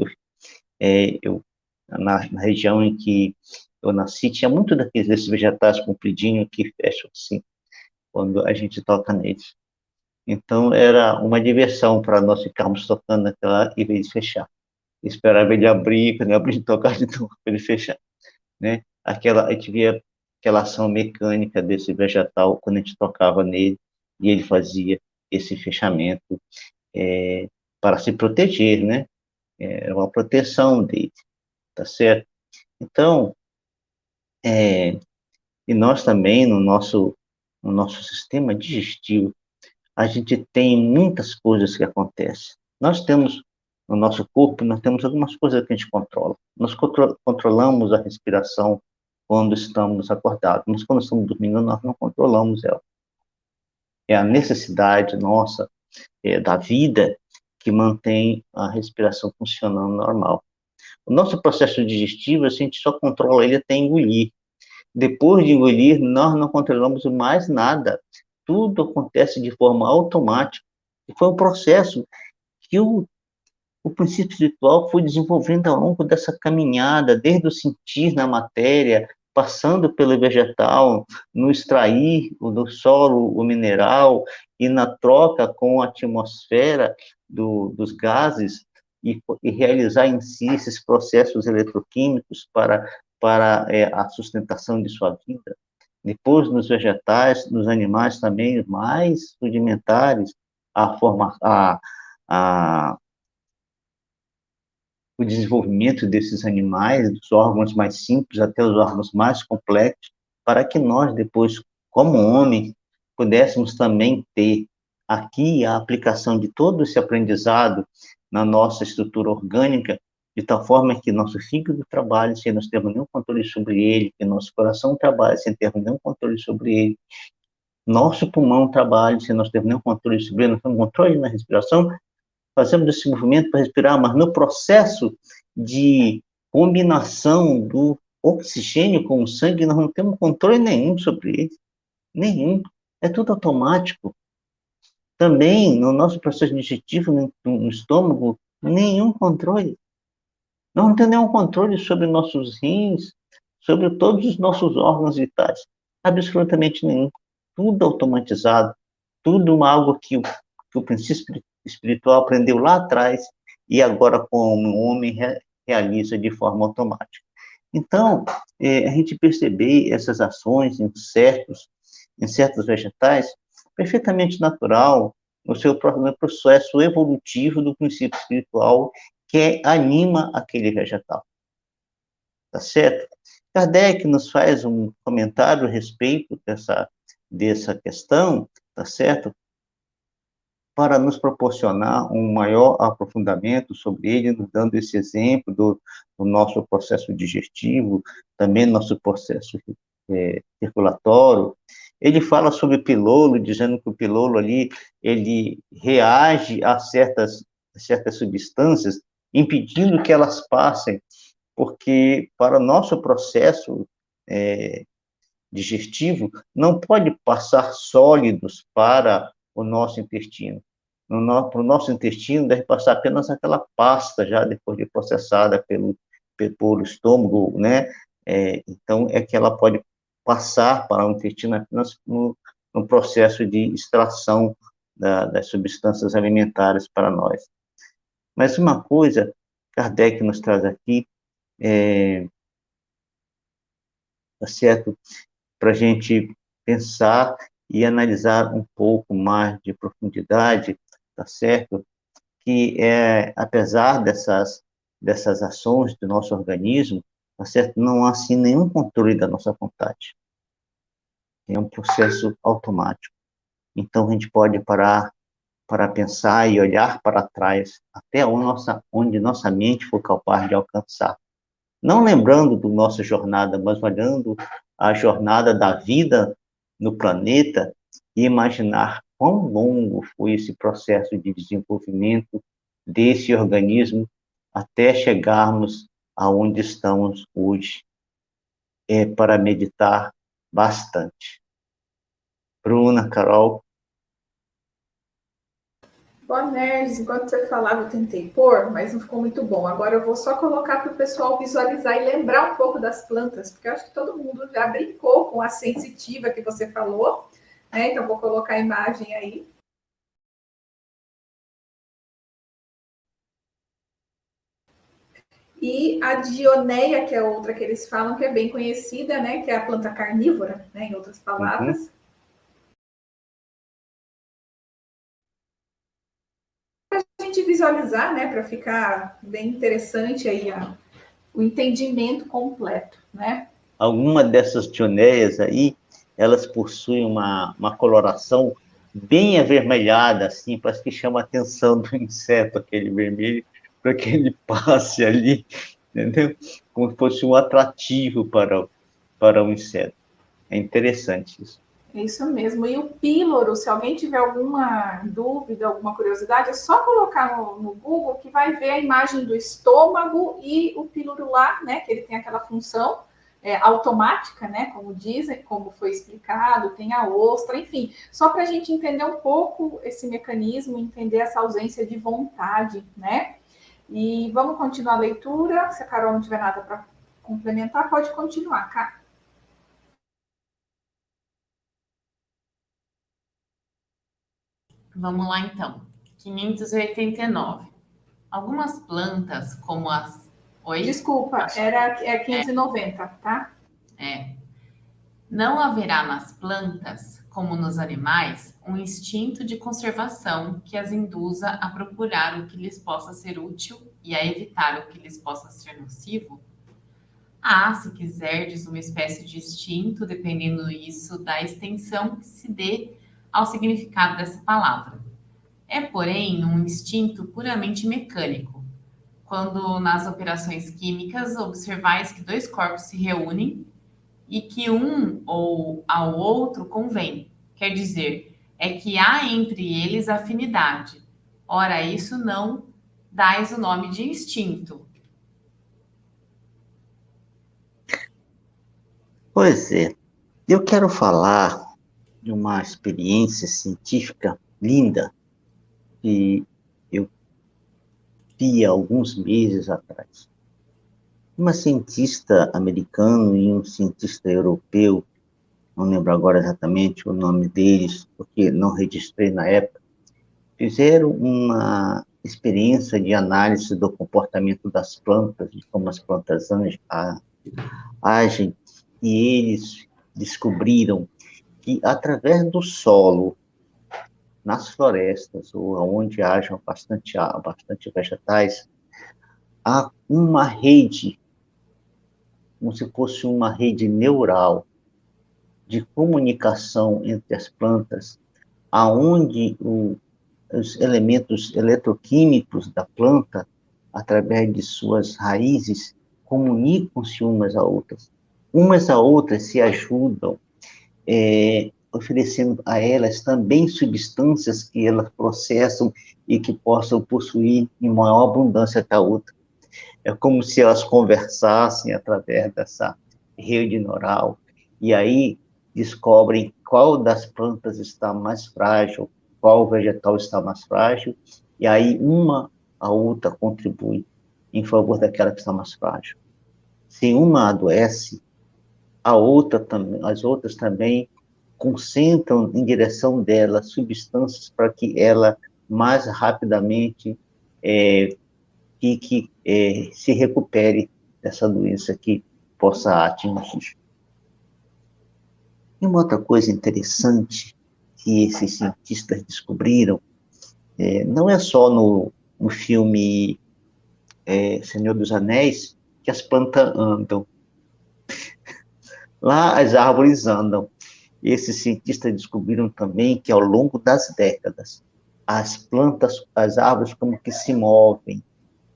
na região em que eu nasci, tinha muito desses vegetais compridinhos que fecham assim, quando a gente toca neles. Então, era uma diversão para nós ficarmos tocando naquela em vez de fechar. Esperava ele abrir, quando ele abrir, tocar de novo para ele fechar, né? A gente via aquela ação mecânica desse vegetal quando a gente tocava nele e ele fazia esse fechamento para se proteger, né? Era uma proteção dele, tá certo? Então, e nós também, no nosso sistema digestivo, a gente tem muitas coisas que acontecem. Nós temos, no nosso corpo, nós temos algumas coisas que a gente controla. Nós controlamos a respiração quando estamos acordados, mas quando estamos dormindo, nós não controlamos ela. É a necessidade nossa, da vida, que mantém a respiração funcionando normal. O nosso processo digestivo, a gente só controla ele até engolir. Depois de engolir, nós não controlamos mais nada. tudo acontece de forma automática, e foi um processo que o princípio espiritual foi desenvolvendo ao longo dessa caminhada, desde o sentir na matéria, passando pelo vegetal, no extrair do solo o mineral, e na troca com a atmosfera dos gases, e realizar em si esses processos eletroquímicos para a sustentação de sua vida. Depois, nos vegetais, nos animais também, mais rudimentares, a o desenvolvimento desses animais, dos órgãos mais simples até os órgãos mais complexos, para que nós, depois, como homem, pudéssemos também ter aqui a aplicação de todo esse aprendizado na nossa estrutura orgânica, de tal forma que nosso fígado trabalhe sem nós termos nenhum controle sobre ele, que nosso coração trabalhe sem termos nenhum controle sobre ele, nosso pulmão trabalhe sem nós termos nenhum controle sobre ele, nós temos controle na respiração, fazemos esse movimento para respirar, mas no processo de combinação do oxigênio com o sangue, nós não temos controle nenhum sobre ele, nenhum, é tudo automático. Também, no nosso processo digestivo, no estômago, nenhum controle. Nós não temos nenhum controle sobre nossos rins, sobre todos os nossos órgãos vitais, absolutamente nenhum. Tudo automatizado, tudo algo que o princípio espiritual aprendeu lá atrás e agora, como o homem, realiza de forma automática. Então, a gente perceber essas ações em certos vegetais, perfeitamente natural, no seu próprio processo evolutivo do princípio espiritual que anima aquele vegetal. Tá certo? Kardec nos faz um comentário a respeito dessa questão, tá certo? Para nos proporcionar um maior aprofundamento sobre ele, nos dando esse exemplo do nosso processo digestivo, também nosso processo circulatório. Ele fala sobre o pilolo, dizendo que o pilolo ali, ele reage a certas substâncias, impedindo que elas passem, porque para o nosso processo digestivo, não pode passar sólidos para o nosso intestino. Para o nosso intestino, deve passar apenas aquela pasta, já depois de processada pelo estômago, né? Então, é que ela pode passar para o intestino apenas no processo de extração das substâncias alimentares para nós. Mas uma coisa, Kardec nos traz aqui, tá certo? Para a gente pensar e analisar um pouco mais de profundidade, tá certo? Que apesar dessas ações do nosso organismo, tá certo? Não há assim nenhum controle da nossa vontade. É um processo automático. Então a gente pode parar para pensar e olhar para trás até onde nossa mente for capaz de alcançar. Não lembrando da nossa jornada, mas olhando a jornada da vida no planeta e imaginar quão longo foi esse processo de desenvolvimento desse organismo até chegarmos aonde estamos hoje. É para meditar bastante. Bruna, Carol. Bom, Nerds, enquanto você falava, eu tentei pôr, mas não ficou muito bom. Agora eu vou só colocar para o pessoal visualizar e lembrar um pouco das plantas, porque eu acho que todo mundo já brincou com a sensitiva que você falou, né? Então, vou colocar a imagem aí. E a dioneia, que é outra que eles falam, que é bem conhecida, né? Que é a planta carnívora, né? Em outras palavras. Uhum. A gente visualizar, né? Para ficar bem interessante aí o entendimento completo, né? Alguma dessas dioneias aí, elas possuem uma coloração bem avermelhada, assim, parece que chama a atenção do inseto, aquele vermelho, para que ele passe ali, entendeu? Como se fosse um atrativo para o inseto. É interessante isso. É isso mesmo. E o píloro, se alguém tiver alguma dúvida, alguma curiosidade, é só colocar no Google que vai ver a imagem do estômago e o píloro lá, né? Que ele tem aquela função, automática, né, como dizem, como foi explicado, tem a ostra, enfim, só para a gente entender um pouco esse mecanismo, entender essa ausência de vontade, né? E vamos continuar a leitura. Se a Carol não tiver nada para complementar, pode continuar, Cá. Vamos lá, então. 589. Algumas plantas, como as... Oi? Desculpa, é 590, tá? Não haverá nas plantas, como nos animais, um instinto de conservação que as induza a procurar o que lhes possa ser útil e a evitar o que lhes possa ser nocivo? Há, se quiserdes, uma espécie de instinto, dependendo isso da extensão que se dê ao significado dessa palavra. É, porém, um instinto puramente mecânico. Quando nas operações químicas observais que dois corpos se reúnem e que um ou ao outro convém. Quer dizer, é que há entre eles afinidade. Ora, isso não dais o nome de instinto. Pois é, eu quero falar de uma experiência científica linda que eu vi há alguns meses atrás. Uma cientista americana e um cientista europeu, não lembro agora exatamente o nome deles, porque não registrei na época, fizeram uma experiência de análise do comportamento das plantas, de como as plantas agem, e eles descobriram que, através do solo, nas florestas, ou onde hajam bastante vegetais, há uma rede, como se fosse uma rede neural de comunicação entre as plantas, aonde os elementos eletroquímicos da planta, através de suas raízes, comunicam-se umas a outras. Umas a outras se ajudam, oferecendo a elas também substâncias que elas processam e que possam possuir em maior abundância que a outra. É como se elas conversassem através dessa rede neural, e aí descobrem qual das plantas está mais frágil, qual vegetal está mais frágil, e aí uma a outra contribui em favor daquela que está mais frágil. Se uma adoece, as outras também concentram em direção dela substâncias para que ela mais rapidamente se recupere dessa doença que possa atingir. E uma outra coisa interessante que esses cientistas descobriram, não é só no filme Senhor dos Anéis que as plantas andam. Lá as árvores andam. Esses cientistas descobriram também que, ao longo das décadas, as plantas, as árvores como que se movem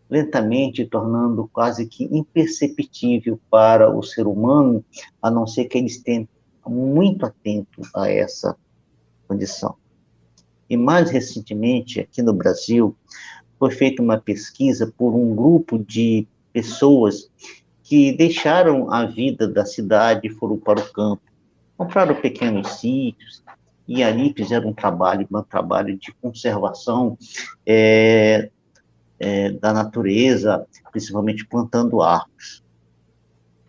lentamente, tornando quase que imperceptível para o ser humano, a não ser que ele esteja muito atento a essa condição. E mais recentemente, aqui no Brasil, foi feita uma pesquisa por um grupo de pessoas que deixaram a vida da cidade e foram para o campo, compraram pequenos sítios e ali fizeram um trabalho de conservação da natureza, principalmente plantando árvores.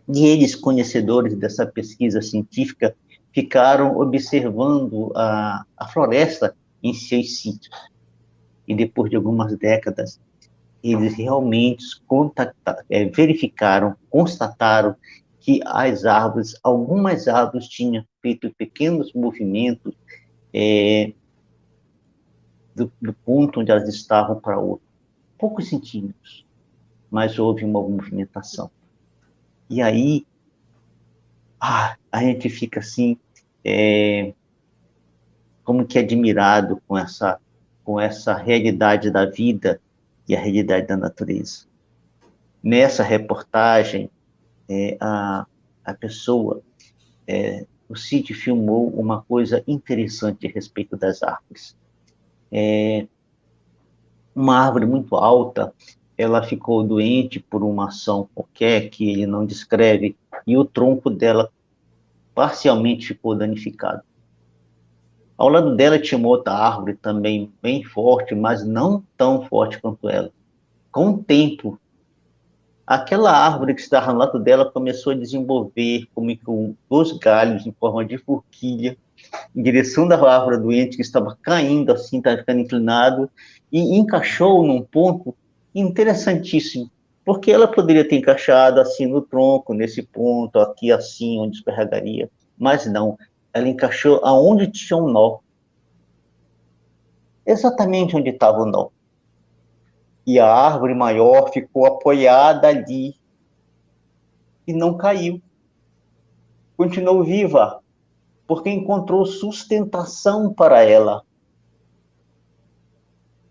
E eles, conhecedores dessa pesquisa científica, ficaram observando a floresta em seus sítios. E depois de algumas décadas, eles realmente verificaram, constataram que algumas árvores tinham feito pequenos movimentos do ponto onde elas estavam para outro. Poucos centímetros, mas houve uma movimentação. E aí, a gente fica assim, como que admirado com essa realidade da vida e a realidade da natureza. Nessa reportagem, a pessoa, o Cid filmou uma coisa interessante a respeito das árvores. Uma árvore muito alta, ela ficou doente por uma ação qualquer que ele não descreve e o tronco dela parcialmente ficou danificado. Ao lado dela tinha uma outra árvore também bem forte, mas não tão forte quanto ela. Com o tempo, aquela árvore que estava ao lado dela começou a desenvolver como com dois galhos em forma de forquilha em direção da árvore doente que estava caindo assim, estava ficando inclinado, e encaixou num ponto interessantíssimo, porque ela poderia ter encaixado assim no tronco, nesse ponto, aqui assim, onde escorregaria, mas não, ela encaixou aonde tinha um nó, exatamente onde estava o nó. E a árvore maior ficou apoiada ali e não caiu. Continuou viva, porque encontrou sustentação para ela.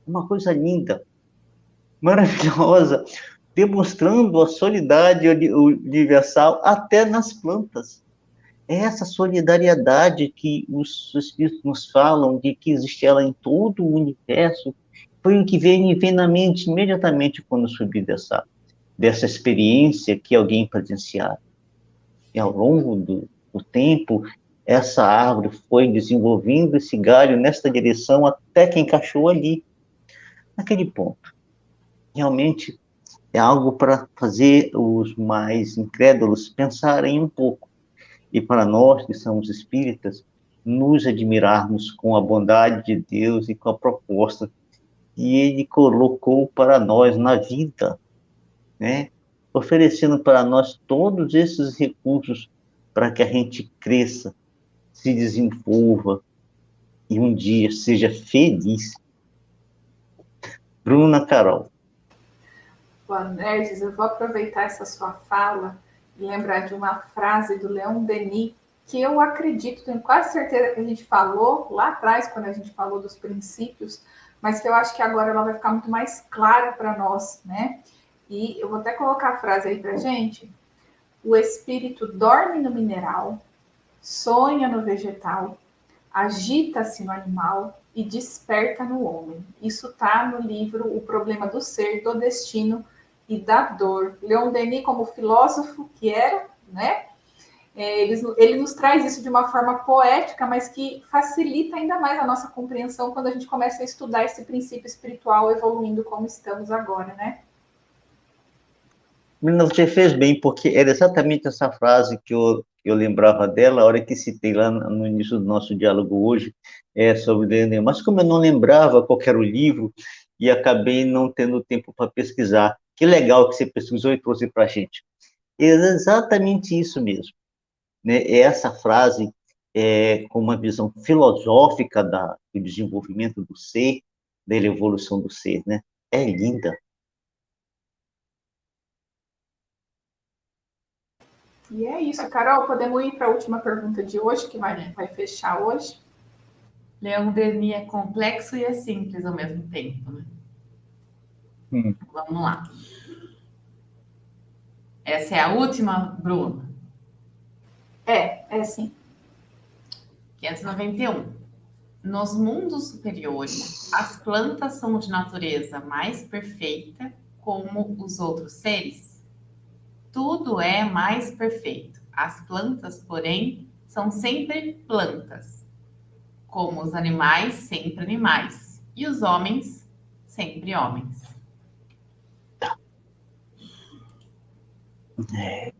Uma coisa linda, maravilhosa, demonstrando a solidariedade universal até nas plantas. É essa solidariedade que os espíritos nos falam, de que existe ela em todo o universo, foi o que veio na mente imediatamente quando subi dessa experiência que alguém presenciara. E ao longo do tempo, essa árvore foi desenvolvendo esse galho nesta direção até que encaixou ali, naquele ponto. Realmente é algo para fazer os mais incrédulos pensarem um pouco. E para nós, que somos espíritas, nos admirarmos com a bondade de Deus e com a proposta que Ele colocou para nós na vida, né? Oferecendo para nós todos esses recursos para que a gente cresça, se desenvolva e um dia seja feliz. Bruna Carol. Boa, Nerges, eu vou aproveitar essa sua fala e lembrar de uma frase do Leon Denis, que eu acredito, tenho quase certeza que a gente falou lá atrás, quando a gente falou dos princípios, mas que eu acho que agora ela vai ficar muito mais clara para nós, né? E eu vou até colocar a frase aí para gente. O espírito dorme no mineral, sonha no vegetal, agita-se no animal e desperta no homem. Isso está no livro O Problema do Ser, do Destino e da Dor. Leon Denis, como filósofo que era, né? Ele nos traz isso de uma forma poética, mas que facilita ainda mais a nossa compreensão quando a gente começa a estudar esse princípio espiritual evoluindo como estamos agora, né? Você fez bem, porque era exatamente essa frase que eu lembrava dela, a hora que citei lá no início do nosso diálogo hoje, sobre o DNA. Mas como eu não lembrava qual era o livro, e acabei não tendo tempo para pesquisar. Que legal que você pesquisou e trouxe para a gente. É exatamente isso mesmo. Né? Essa frase, com uma visão filosófica do desenvolvimento do ser, da evolução do ser, né? É linda. E é isso, Carol. Podemos ir para a última pergunta de hoje, que vai fechar hoje. Leon Denis é complexo e é simples ao mesmo tempo, né? Vamos lá. Essa é a última, Bruno? É sim. 591. Nos mundos superiores, as plantas são de natureza mais perfeita, como os outros seres? Tudo é mais perfeito. As plantas, porém, são sempre plantas, como os animais, sempre animais, e os homens, sempre homens.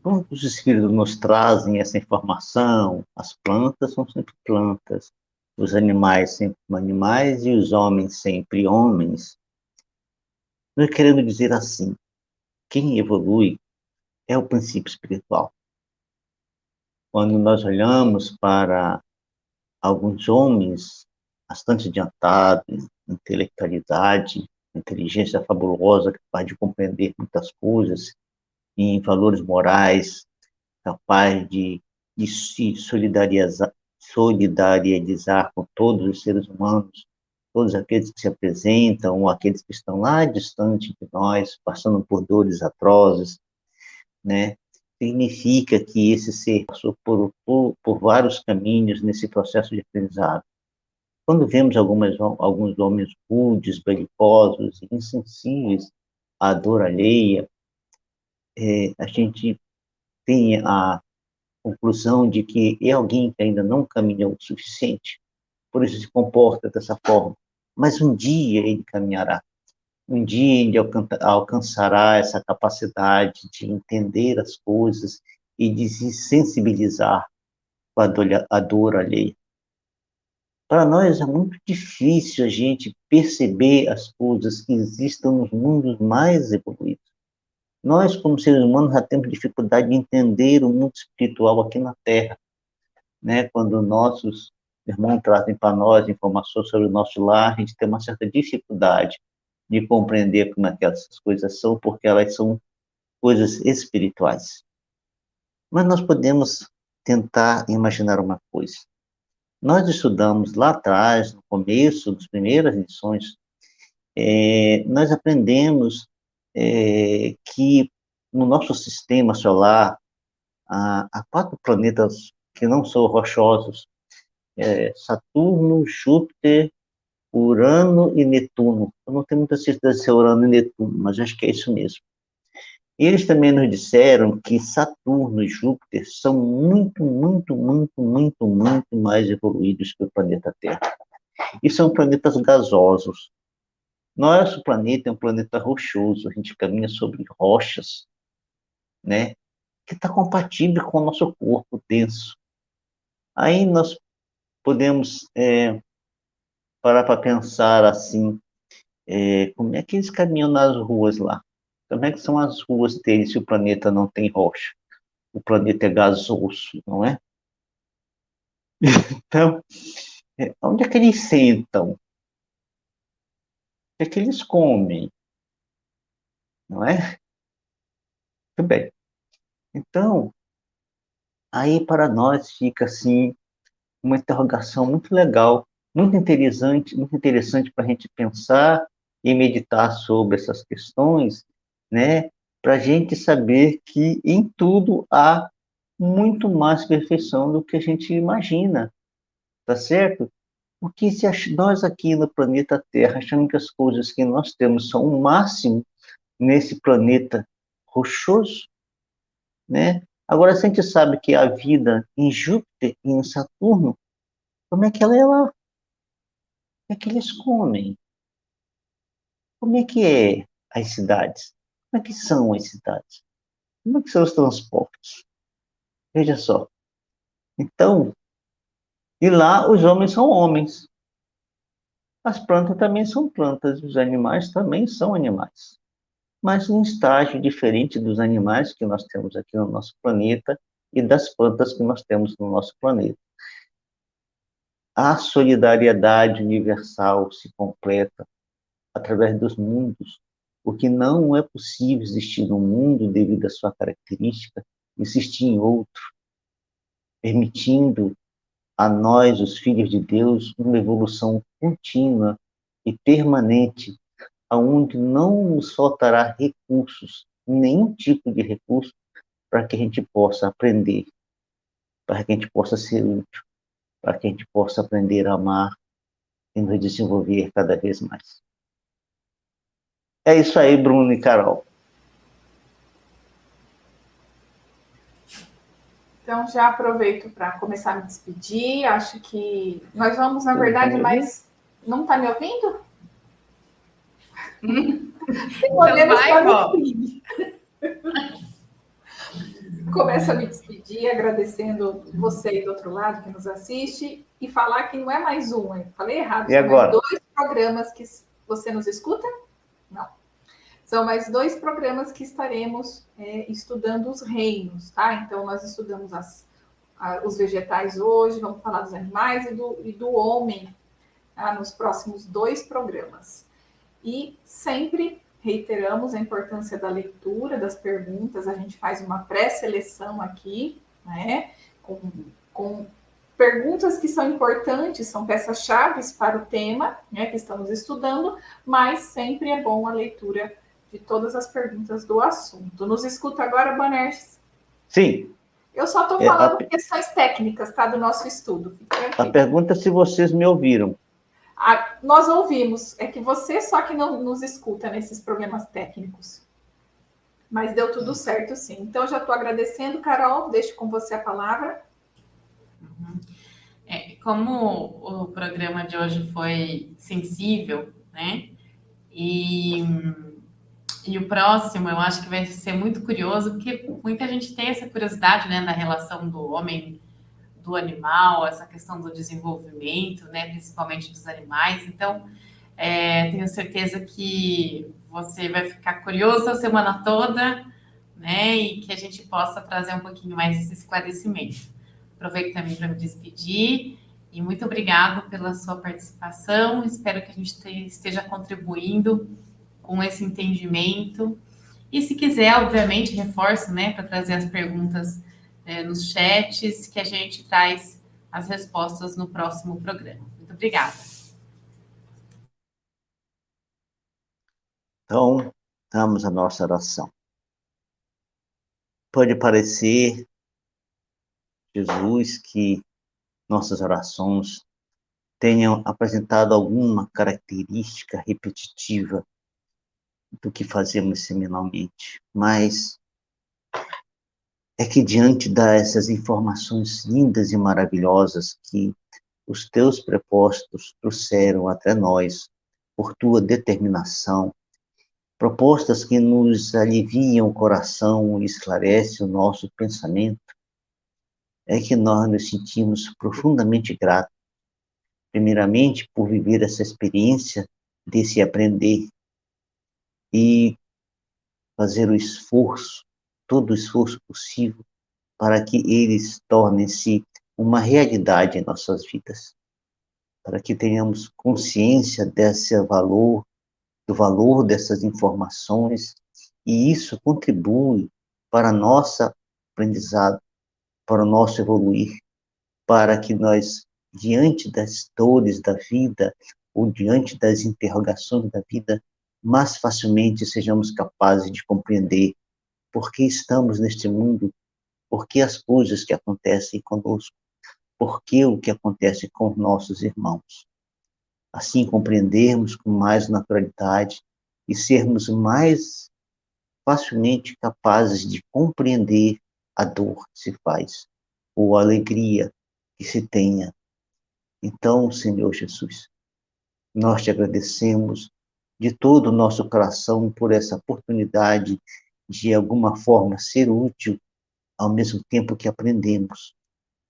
Quando os espíritos nos trazem essa informação, as plantas são sempre plantas, os animais sempre animais e os homens sempre homens. Não querendo dizer assim, quem evolui é o princípio espiritual. Quando nós olhamos para alguns homens bastante adiantados, intelectualidade, inteligência fabulosa, capaz de compreender muitas coisas, em valores morais, capaz de se solidarizar com todos os seres humanos, todos aqueles que se apresentam, ou aqueles que estão lá distante de nós, passando por dores atrozes, né? Significa que esse ser passou por vários caminhos nesse processo de aprendizado. Quando vemos alguns homens rudes, belicosos, insensíveis à dor alheia, a gente tem a conclusão de que é alguém que ainda não caminhou o suficiente, por isso se comporta dessa forma. Mas um dia ele caminhará. Um dia ele alcançará essa capacidade de entender as coisas e de se sensibilizar com a dor alheia. Para nós é muito difícil a gente perceber as coisas que existem nos mundos mais evoluídos. Nós, como seres humanos, já temos dificuldade de entender o mundo espiritual aqui na Terra, né? Quando nossos irmãos trazem para nós informações sobre o nosso lar, a gente tem uma certa dificuldade de compreender como é que essas coisas são, porque elas são coisas espirituais. Mas nós podemos tentar imaginar uma coisa. Nós estudamos lá atrás, no começo das primeiras lições, nós aprendemos que no nosso sistema solar há 4 planetas que não são rochosos, Saturno, Júpiter, Urano e Netuno. Eu não tenho muita certeza se é Urano e Netuno, mas acho que é isso mesmo. E eles também nos disseram que Saturno e Júpiter são muito, muito, muito, muito, muito mais evoluídos que o planeta Terra. E são planetas gasosos. Nosso planeta é um planeta rochoso, a gente caminha sobre rochas, né? Que está compatível com o nosso corpo denso. Aí nós podemos parar para pensar assim, como é que eles caminham nas ruas lá? Como é que são as ruas deles se o planeta não tem rocha? O planeta é gasoso, não é? Então, onde é que eles sentam? O que é que eles comem? Não é? Muito bem. Então, aí para nós fica assim uma interrogação muito legal, muito interessante para a gente pensar e meditar sobre essas questões, né? Para a gente saber que em tudo há muito mais perfeição do que a gente imagina, tá certo? Porque se nós aqui no planeta Terra achamos que as coisas que nós temos são o máximo nesse planeta rochoso, né? Agora, se a gente sabe que a vida em Júpiter e em Saturno, como é que ela é lá? O que é que eles comem? Como é que é as cidades? Como é que são as cidades? Como é que são os transportes? Veja só. Então, e lá os homens são homens. As plantas também são plantas, os animais também são animais. Mas um estágio diferente dos animais que nós temos aqui no nosso planeta e das plantas que nós temos no nosso planeta. A solidariedade universal se completa através dos mundos, porque não é possível existir num mundo devido à sua característica, existir em outro, permitindo a nós, os filhos de Deus, uma evolução contínua e permanente, aonde não nos faltará recursos, nenhum tipo de recurso, para que a gente possa aprender, para que a gente possa ser útil, para que a gente possa aprender a amar e nos desenvolver cada vez mais. É isso aí, Bruno e Carol. Então, já aproveito para começar a me despedir. Acho que nós vamos, na verdade, mas não está me ouvindo? Então vai, Bob. Começo a me despedir, agradecendo você aí do outro lado que nos assiste e falar que não é mais um, eu falei errado, E agora? Mais 2 programas que você nos escuta? Não. São mais 2 programas que estaremos estudando os reinos, tá? Então, nós estudamos os vegetais hoje, vamos falar dos animais e do homem, tá? Nos próximos 2 programas. E sempre reiteramos a importância da leitura, das perguntas, a gente faz uma pré-seleção aqui, né? Com perguntas que são importantes, são peças-chave para o tema, né, que estamos estudando, mas sempre é bom a leitura de todas as perguntas do assunto. Nos escuta agora, Bonerges? Sim. Eu só estou falando questões técnicas, tá, do nosso estudo. A pergunta é se vocês me ouviram. Nós ouvimos, é que você só que não nos escuta nesses problemas técnicos. Mas deu tudo certo, sim. Então, já estou agradecendo, Carol. Deixo com você a palavra. Como o programa de hoje foi sensível, né? E, e o próximo eu acho que vai ser muito curioso, porque muita gente tem essa curiosidade, né, na relação do homem do animal, essa questão do desenvolvimento, né, principalmente dos animais. Então, tenho certeza que você vai ficar curioso a semana toda, né, e que a gente possa trazer um pouquinho mais desse esclarecimento. Aproveito também para me despedir e muito obrigado pela sua participação. Espero que a gente esteja contribuindo com esse entendimento. E se quiser, obviamente, reforço, né, para trazer as perguntas nos chats, que a gente traz as respostas no próximo programa. Muito obrigada. Então, damos a nossa oração. Pode parecer, Jesus, que nossas orações tenham apresentado alguma característica repetitiva do que fazemos seminalmente, mas é que diante dessas informações lindas e maravilhosas que os teus prepostos trouxeram até nós, por tua determinação, propostas que nos aliviam o coração e esclarecem o nosso pensamento, é que nós nos sentimos profundamente gratos, primeiramente por viver essa experiência desse aprender e fazer o esforço, todo o esforço possível, para que eles tornem-se uma realidade em nossas vidas, para que tenhamos consciência desse valor, do valor dessas informações, e isso contribui para a nossa aprendizado, para o nosso evoluir, para que nós, diante das dores da vida, ou diante das interrogações da vida, mais facilmente sejamos capazes de compreender por que estamos neste mundo, por que as coisas que acontecem conosco, por que o que acontece com nossos irmãos. Assim compreendermos com mais naturalidade e sermos mais facilmente capazes de compreender a dor que se faz, ou a alegria que se tenha. Então, Senhor Jesus, nós te agradecemos de todo o nosso coração por essa oportunidade de alguma forma ser útil, ao mesmo tempo que aprendemos,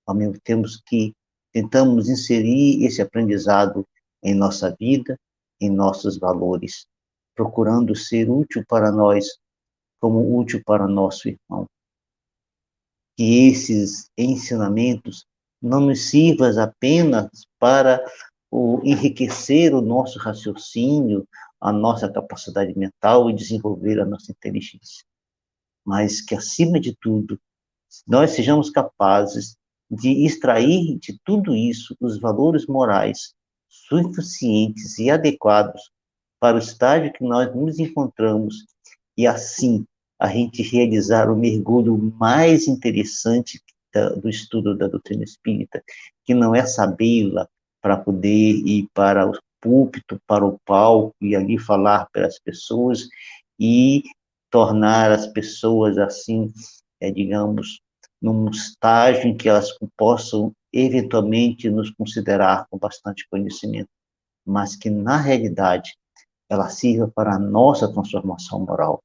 ao mesmo tempo que tentamos inserir esse aprendizado em nossa vida, em nossos valores, procurando ser útil para nós, como útil para nosso irmão. Que esses ensinamentos não nos sirvam apenas para enriquecer o nosso raciocínio, a nossa capacidade mental e desenvolver a nossa inteligência, mas que, acima de tudo, nós sejamos capazes de extrair de tudo isso os valores morais suficientes e adequados para o estágio que nós nos encontramos e, assim, a gente realizar o mergulho mais interessante do estudo da doutrina espírita, que não é sabê-la para poder ir para o púlpito, para o palco e ali falar para as pessoas e tornar as pessoas assim, digamos, num estágio em que elas possam eventualmente nos considerar com bastante conhecimento, mas que na realidade ela sirva para a nossa transformação moral,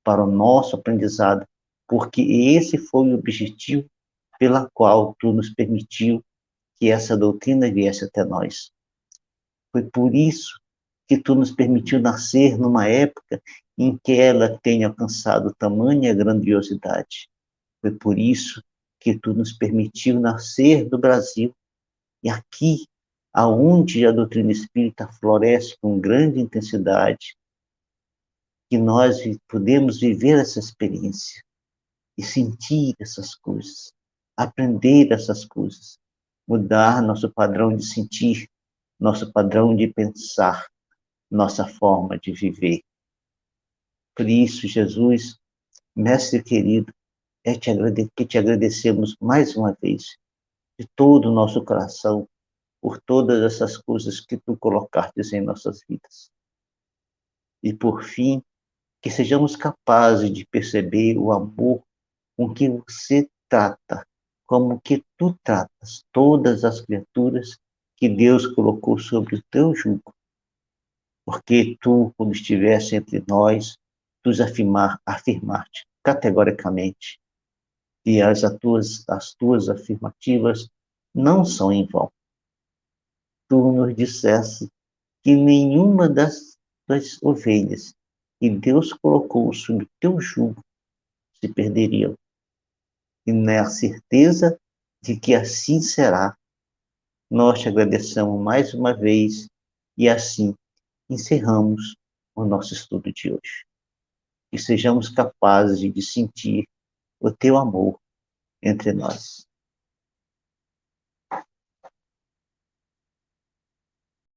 para o nosso aprendizado, porque esse foi o objetivo pela qual tu nos permitiu que essa doutrina viesse até nós. Foi por isso que tu nos permitiu nascer numa época em que ela tenha alcançado tamanha grandiosidade. Foi por isso que tu nos permitiu nascer do Brasil, e aqui, aonde a doutrina espírita floresce com grande intensidade, que nós podemos viver essa experiência e sentir essas coisas, aprender essas coisas, mudar nosso padrão de sentir, nosso padrão de pensar, nossa forma de viver. Por isso, Jesus, mestre querido, que te agradecemos mais uma vez, de todo o nosso coração, por todas essas coisas que tu colocaste em nossas vidas. E, por fim, que sejamos capazes de perceber o amor com que você trata, como que tu tratas todas as criaturas que Deus colocou sobre o teu jugo. Porque tu, quando estivesse entre nós, tu afirmar-te categoricamente que as tuas afirmativas não são em vão. Tu nos disseste que nenhuma das ovelhas que Deus colocou sob o teu jugo se perderiam. E na certeza de que assim será, nós te agradecemos mais uma vez e assim encerramos o nosso estudo de hoje. Que sejamos capazes de sentir o teu amor entre nós.